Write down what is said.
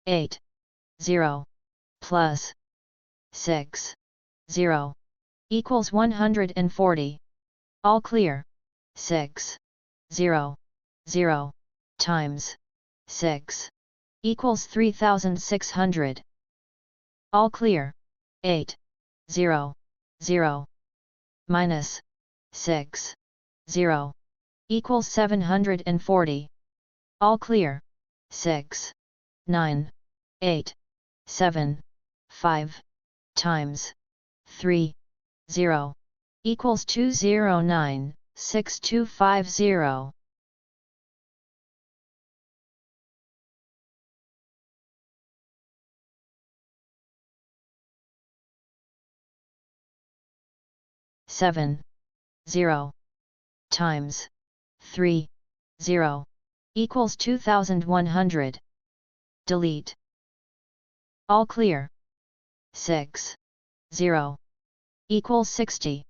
8, 0, plus 6, 0, equals 140. All clear. 6, 0, 0, times 6, equals 3600. All clear. 8, 0, 0, minus 6, 0, equals 740. All clear. 6, 9, 8, 7, 5, times 3, 0, equals 209, 6250. Seven, 0, times 3, 0, equals 2100. Delete. All clear. 6, 0, equals 60.